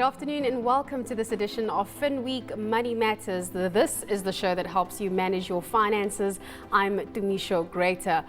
afternoon and welcome to this edition of Finweek Money Matters. This is the show that helps you manage your finances. I'm Dumisho Greater.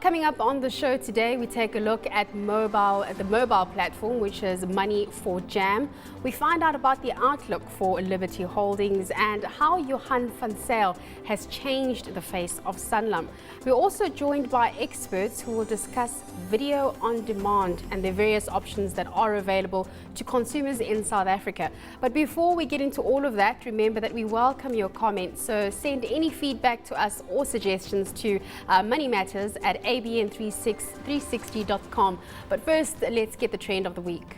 Coming up on the show today, we take a look at the mobile platform, which is Money for Jam. We find out about the outlook for Liberty Holdings and how Johan van Zyl has changed the face of Sanlam. We're also joined by experts who will discuss video on demand and the various options that are available to consumers in South Africa. But before we get into all of that, remember that we welcome your comments. So send any feedback to us or suggestions to Money Matters at abn360.com. But first, let's get the trend of the week.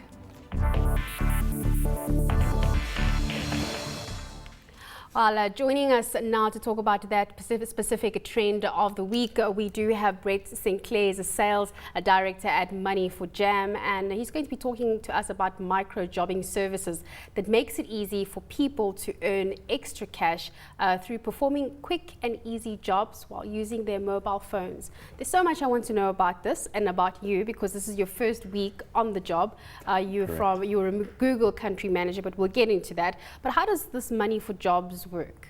Well, joining us now to talk about that specific trend of the week, we do have Brett St Clair, a sales director at Money for Jam, and he's going to be talking to us about micro-jobbing services that makes it easy for people to earn extra cash through performing quick and easy jobs while using their mobile phones. There's so much I want to know about this and about you, because this is your first week on the job. You're a Google country manager, but we'll get into that. But how does this Money for Jobs work?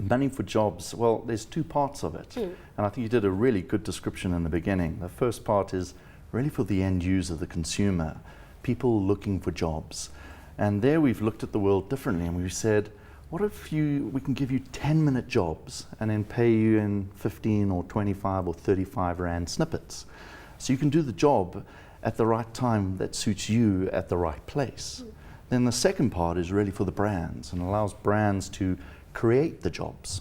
Money for Jobs, well, there's two parts of it. And I think you did a really good description in the beginning. The first part is really for the end user, the consumer, people looking for jobs. And there we've looked at the world differently, and we've said, what if we can give you 10-minute jobs and then pay you in 15 or 25 or 35 Rand snippets. So you can do the job at the right time that suits you at the right place. Then the second part is really for the brands and allows brands to create the jobs.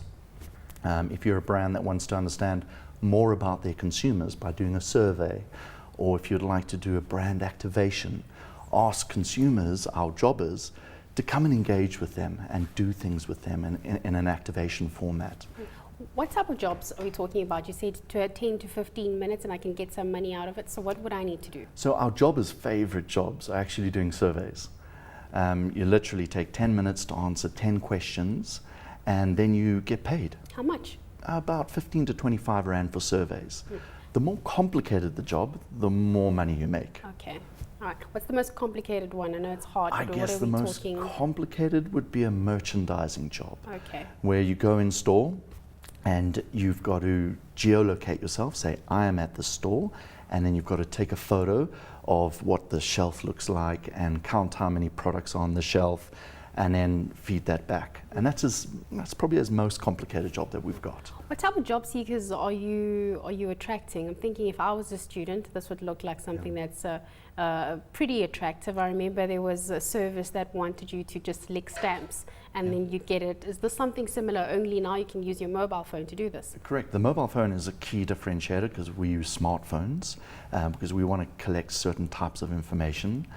If you're a brand that wants to understand more about their consumers by doing a survey, or if you'd like to do a brand activation, ask consumers, our jobbers, to come and engage with them and do things with them in an activation format. What type of jobs are we talking about? You said to 10 to 15 minutes and I can get some money out of it. So what would I need to do? So our jobbers' favorite jobs are actually doing surveys. You literally take 10 minutes to answer 10 questions, and then you get paid. How much? About 15 to 25 Rand for surveys. The more complicated the job, the more money you make. Okay. All right. What's the most complicated one? I know it's hard, I but guess what the are we most talking? complicated would be a merchandising job. Okay. Where you go in store and you've got to geolocate yourself, say, I am at the store, and then you've got to take a photo of what the shelf looks like and count how many products are on the shelf and then feed that back. And that's probably the most complicated job that we've got. What type of job seekers are you attracting? I'm thinking if I was a student, this would look like something that's pretty attractive. I remember there was a service that wanted you to just lick stamps and then you get it. Is this something similar, only now you can use your mobile phone to do this? Correct. The mobile phone is a key differentiator because we use smartphones because we want to collect certain types of information.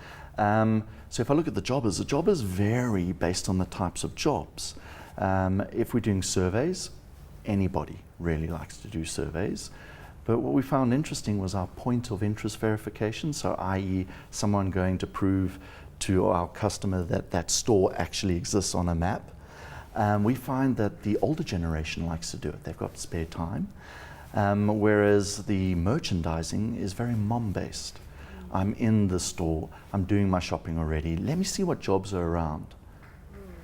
So if I look at the jobbers vary based on the types of jobs. If we're doing surveys, anybody really likes to do surveys. But what we found interesting was our point of interest verification, so i.e. someone going to prove to our customer that that store actually exists on a map. We find that the older generation likes to do it. They've got spare time, whereas the merchandising is very mom-based. I'm in the store, I'm doing my shopping already, let me see what jobs are around.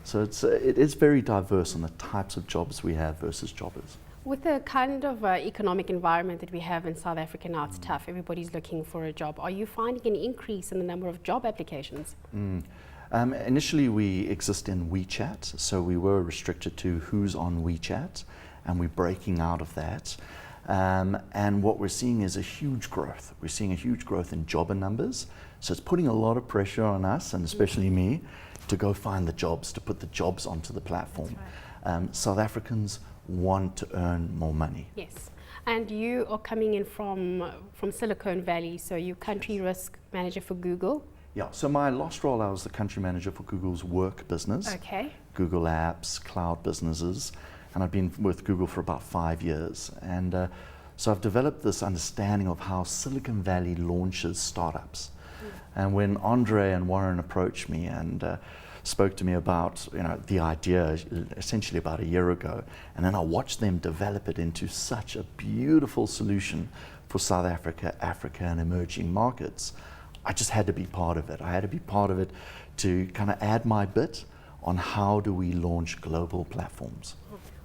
So it is very diverse on the types of jobs we have versus jobbers. With the kind of economic environment that we have in South Africa now, it's tough, everybody's looking for a job. Are you finding an increase in the number of job applications? Initially we exist in WeChat, so we were restricted to who's on WeChat, and we're breaking out of that. And what we're seeing is a huge growth. We're seeing a huge growth in jobber numbers. So it's putting a lot of pressure on us, and especially me, to go find the jobs, to put the jobs onto the platform. Right. South Africans want to earn more money. Yes. And you are coming in from Silicon Valley, so you're country risk manager for Google. Yeah, so my last role, I was the country manager for Google's work business. Okay. Google Apps, cloud businesses. And I've been with Google for about 5 years. And so I've developed this understanding of how Silicon Valley launches startups. And when Andre and Warren approached me and spoke to me about the idea essentially about a year ago, and then I watched them develop it into such a beautiful solution for South Africa, Africa and emerging markets, I just had to be part of it. I had to be part of it to kind of add my bit on how do we launch global platforms.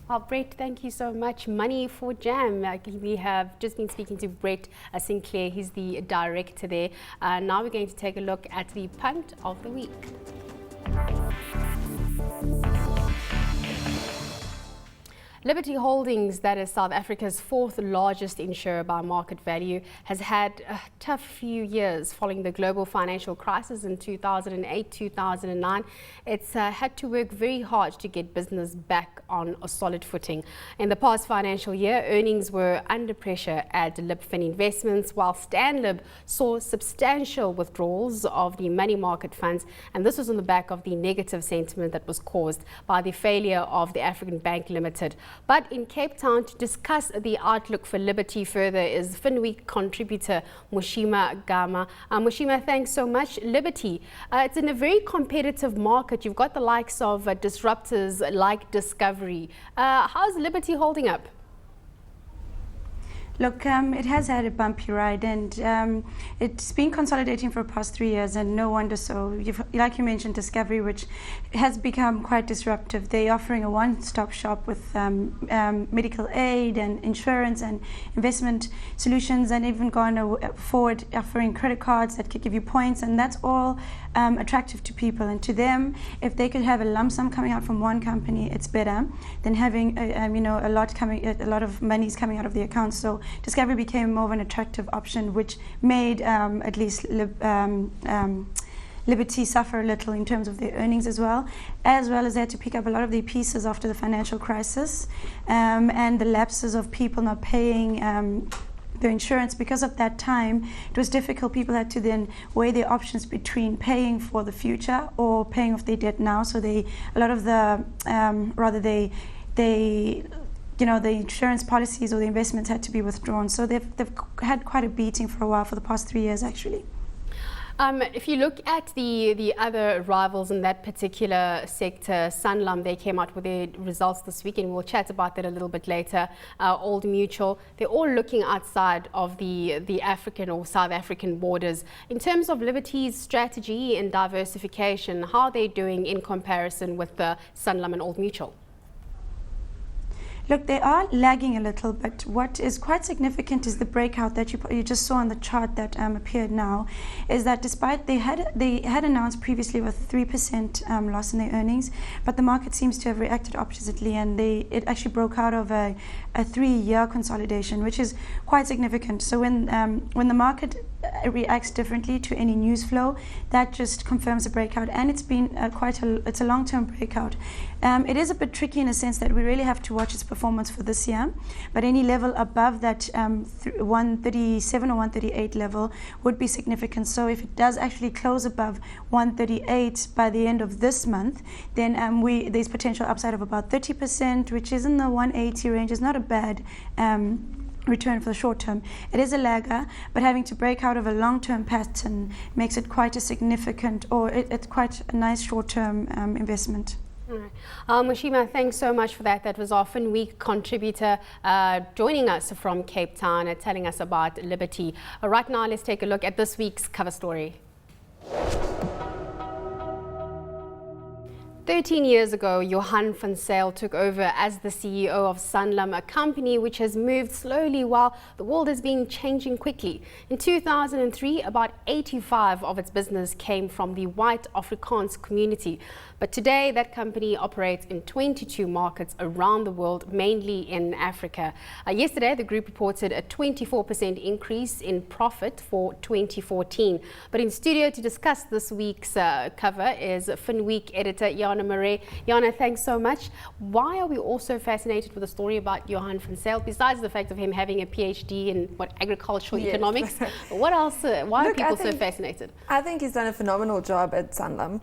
Well, Brett, thank you so much. Money for Jam. We have just been speaking to Brett St Clair. He's the director there. Now we're going to take a look at the punt of the week. Liberty Holdings, that is South Africa's fourth largest insurer by market value, has had a tough few years following the global financial crisis in 2008-2009. It's had to work very hard to get business back on a solid footing. In the past financial year, earnings were under pressure at Libfin Investments, while Stanlib saw substantial withdrawals of the money market funds, and this was on the back of the negative sentiment that was caused by the failure of the African Bank Limited. But in Cape Town, to discuss the outlook for Liberty further is Finweek contributor Moxima Gama. Moxima, thanks so much. Liberty, it's in a very competitive market. You've got the likes of disruptors like Discovery. How's Liberty holding up? Look, it has had a bumpy ride, and it's been consolidating for the past 3 years, and no wonder so. Like you mentioned, Discovery, which has become quite disruptive. They're offering a one-stop shop with medical aid and insurance and investment solutions, and even gone forward offering credit cards that could give you points, and that's all attractive to people. And to them, if they could have a lump sum coming out from one company, it's better than having a lot of money's coming out of the account. So Discovery became more of an attractive option, which made at least Liberty suffer a little in terms of their earnings as well as they had to pick up a lot of their pieces after the financial crisis and the lapses of people not paying their insurance. Because of that time, it was difficult. People had to then weigh their options between paying for the future or paying off their debt now. So the insurance policies or the investments had to be withdrawn. So they've had quite a beating for a while, for the past 3 years actually. If you look at the other rivals in that particular sector, Sanlam, they came out with their results this week, and we'll chat about that a little bit later. Old Mutual, they're all looking outside of the African or South African borders. In terms of Liberty's strategy and diversification, how are they doing in comparison with the Sanlam and Old Mutual? Look, they are lagging a little, but what is quite significant is the breakout that you just saw on the chart that appeared now, is that despite they had announced previously with 3% loss in their earnings, but the market seems to have reacted oppositely, and it actually broke out of a 3-year consolidation, which is quite significant. So when the market reacts differently to any news flow, that just confirms a breakout, and it's been it's a long-term breakout. It is a bit tricky in a sense that we really have to watch its performance for this year, but any level above that 137 or 138 level would be significant. So if it does actually close above 138 by the end of this month, then there's potential upside of about 30%, which is in the 180 range. Is not a bad return for the short term. It is a lagger, but having to break out of a long-term pattern makes it quite a significant, or it's quite a nice short-term investment. All right. Moxima, thanks so much for that. That was our Finweek contributor joining us from Cape Town, telling us about Liberty. Right now, let's take a look at this week's cover story. 13 years ago, Johan van Zyl took over as the CEO of Sanlam, a company which has moved slowly while the world has been changing quickly. In 2003, about 85% of its business came from the white Afrikaans community. But today, that company operates in 22 markets around the world, mainly in Africa. Yesterday, the group reported a 24% increase in profit for 2014. But in studio to discuss this week's cover is Finweek editor Jana Marais. Jana, thanks so much. Why are we also fascinated with the story about Johan van Zyl, besides the fact of him having a PhD in agricultural economics? What else? Why are people so fascinated? I think he's done a phenomenal job at Sanlam.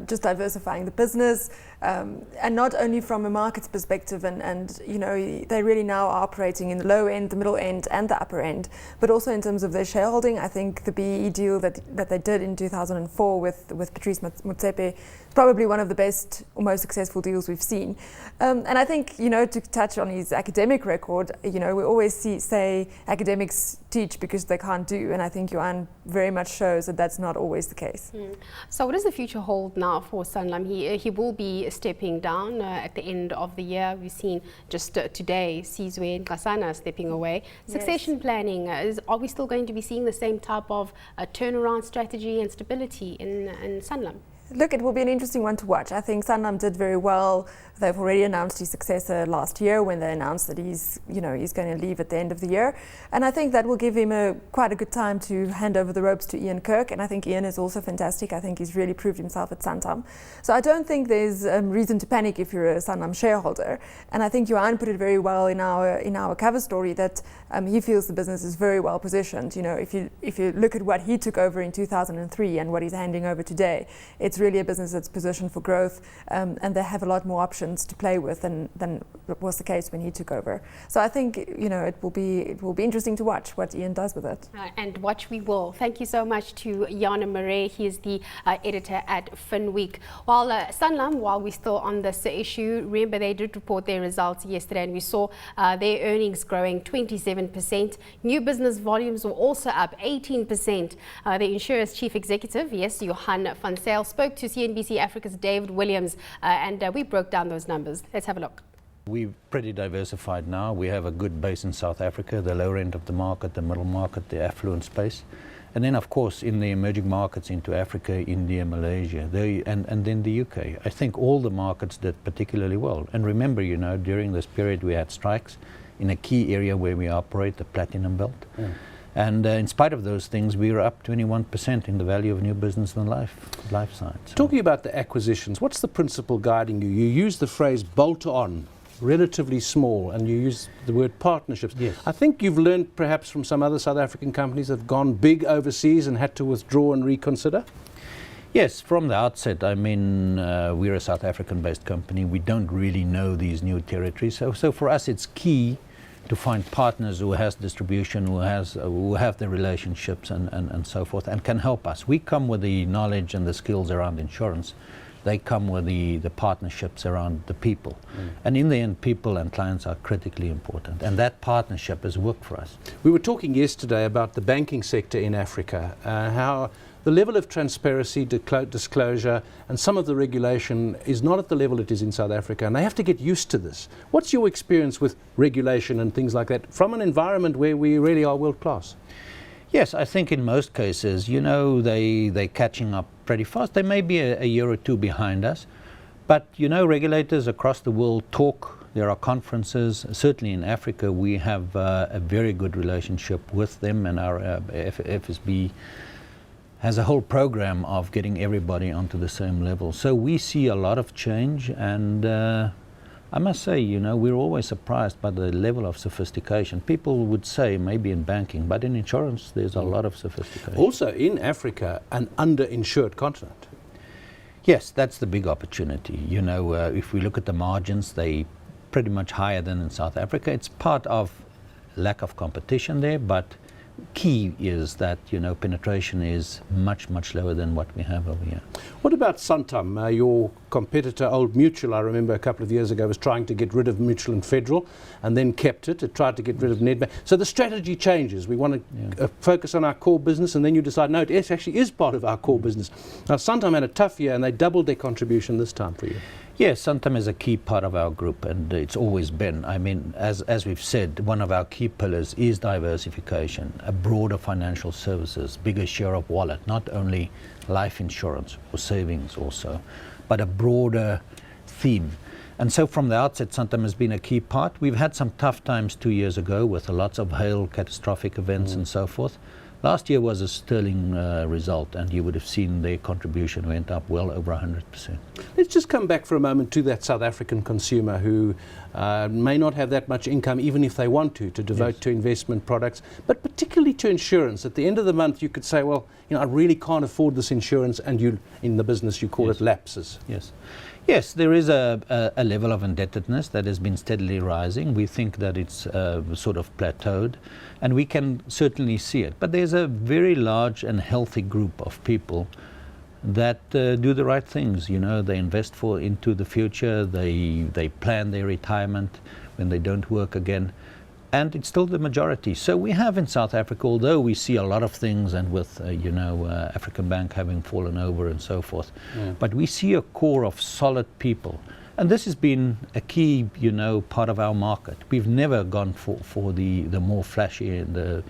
Just diversifying the business, and not only from a markets perspective, and you know, they really now are operating in the low end, the middle end, and the upper end, but also in terms of their shareholding. I think the BEE deal that they did in 2004 with Patrice Motsepe is probably one of the best or most successful deals we've seen. And I think, to touch on his academic record, we always say academics teach because they can't do, and I think Johan very much shows that that's not always the case. So what does the future hold now for Sanlam? He will be stepping down at the end of the year. We've seen just today Sizwe Nkasana stepping away. Succession planning, are we still going to be seeing the same type of turnaround strategy and stability in Sanlam? Look, it will be an interesting one to watch. I think Sanlam did very well. They've already announced his successor last year when they announced that he's going to leave at the end of the year. And I think that will give him quite a good time to hand over the ropes to Ian Kirk. And I think Ian is also fantastic. I think he's really proved himself at Santam. So I don't think there's reason to panic if you're a Sanlam shareholder. And I think Johan put it very well in our cover story that he feels the business is very well positioned. If you look at what he took over in 2003 and what he's handing over today, it's really a business that's positioned for growth, and they have a lot more options to play with than was the case when he took over. So I think it will be interesting to watch what Ian does with it. And watch we will. Thank you so much to Jana Marais. He is the editor at Finweek. While Sanlam, while we're still on this issue, remember they did report their results yesterday, and we saw their earnings growing 27%. New business volumes were also up 18%. The insurer's chief executive, Johan van Zyl, spoke to CNBC Africa's David Williams, and we broke down those numbers. Let's have a look. We're pretty diversified now. We have a good base in South Africa, the lower end of the market, the middle market, the affluent space. And then, of course, in the emerging markets into Africa, India, Malaysia, and then the UK. I think all the markets did particularly well. And remember, during this period we had strikes in a key area where we operate, the Platinum Belt. And in spite of those things, we were up 21% in the value of new business and life side. So. Talking about the acquisitions, what's the principle guiding you? You use the phrase bolt-on, relatively small, and you use the word partnerships. Yes. I think you've learned perhaps from some other South African companies that have gone big overseas and had to withdraw and reconsider? Yes, from the outset, we're a South African-based company. We don't really know these new territories. So for us, it's key to find partners who has distribution, who have the relationships and so forth, and can help us. We come with the knowledge and the skills around insurance. They come with the partnerships around the people. And in the end, people and clients are critically important. And that partnership has worked for us. We were talking yesterday about the banking sector in Africa, how the level of transparency, disclosure, and some of the regulation is not at the level it is in South Africa, and they have to get used to this. What's your experience with regulation and things like that from an environment where we really are world class? Yes, I think in most cases, they're catching up pretty fast. They may be a year or two behind us, but regulators across the world talk. There are conferences. Certainly in Africa, we have a very good relationship with them, and our FSB has a whole program of getting everybody onto the same level. So we see a lot of change, and I must say, we're always surprised by the level of sophistication. People would say maybe in banking, but in insurance, there's a lot of sophistication. Also in Africa, an underinsured continent. Yes, that's the big opportunity. If we look at the margins, they pretty much higher than in South Africa. It's part of lack of competition there, but key is that penetration is much lower than what we have over here. What about Santam? Your competitor, Old Mutual, I remember a couple of years ago, was trying to get rid of Mutual and Federal, and then kept it. It tried to get rid of Nedbank. So the strategy changes. We want to focus on our core business, and then you decide, no, it actually is part of our core business. Now, Santam had a tough year, and they doubled their contribution this time for you. Yes, Santam is a key part of our group, and it's always been. As we've said, one of our key pillars is diversification, a broader financial services, bigger share of wallet, not only life insurance or savings also, but a broader theme. And so from the outset, Santam has been a key part. We've had some tough times 2 years ago with lots of hail, catastrophic events and so forth. Last year was a sterling result, and you would have seen their contribution went up well over 100%. Let's just come back for a moment to that South African consumer who may not have that much income, even if they want to devote to investment products, but particularly to insurance. At the end of the month, you could say, well, I really can't afford this insurance, and you, in the business, you call it lapses. Yes, there is a level of indebtedness that has been steadily rising. We think that it's sort of plateaued, and we can certainly see it. But there's a very large and healthy group of people that do the right things. You know, they invest into the future, they plan their retirement when they don't work again. And it's still the majority. So we have in South Africa, although we see a lot of things, and with African Bank having fallen over and so forth, but we see a core of solid people. And this has been a key, part of our market. We've never gone for the more flashy and the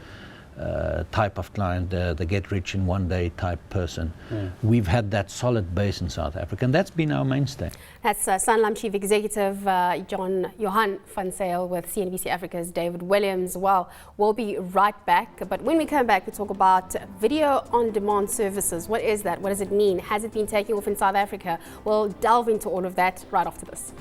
type of client, the get-rich-in-one-day type person. We've had that solid base in South Africa, and that's been our mainstay. That's Sanlam Chief Executive Johan van Zyl with CNBC Africa's David Williams. Well, we'll be right back. But when we come back, we talk about video-on-demand services. What is that? What does it mean? Has it been taking off in South Africa? We'll delve into all of that right after this.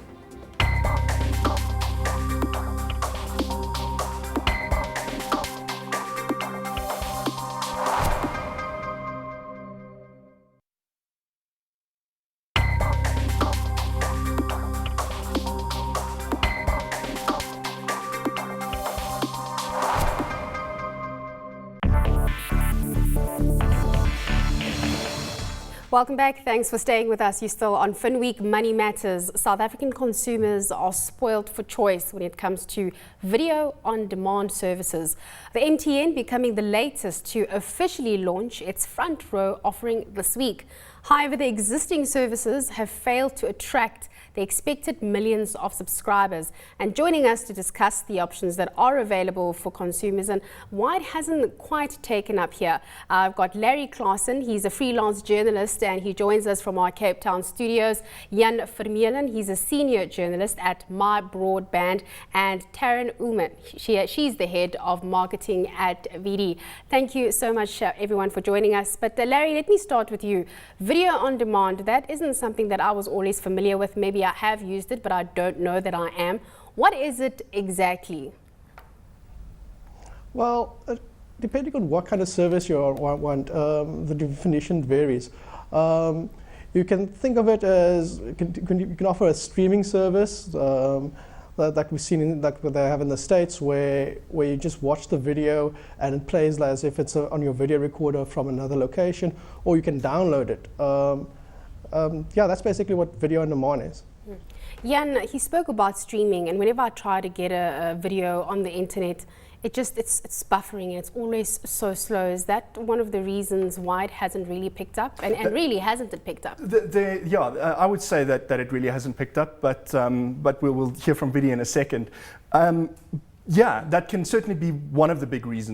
Welcome back. Thanks for staying with us. You're still on Finweek Money Matters. South African consumers are spoiled for choice when it comes to video-on-demand services. The MTN becoming the latest to officially launch its front row offering this week. However, the existing services have failed to attract the expected millions of subscribers. And joining us to discuss the options that are available for consumers and why it hasn't quite taken up here, I've got Larry Claasen. He's a freelance journalist and he joins us from our Cape Town studios. Jan Vermeulen, he's a senior journalist at Mybroadband, and Taryn Uhlmann, she's the head of marketing at Vidi. Thank you so much, everyone, for joining us. But Larry, let me start with you. Video on demand, that isn't something that I was always familiar with. Maybe I have used it, but I don't know that I am. What is it exactly? Well, depending on what kind of service you want, the definition varies. You can think of it as you can offer a streaming service like we've seen that they have in the States, where you just watch the video and it plays as if it's on your video recorder from another location, or you can download it. Yeah, that's basically what video on demand is. Jan, he spoke about streaming, and whenever I try to get a video on the internet, it's buffering and it's always so slow. Is that one of the reasons why it hasn't really picked up? And really, hasn't it picked up? Yeah, I would say that it really hasn't picked up, but we'll hear from Vidi in a second. Yeah, that can certainly be one of the big reasons.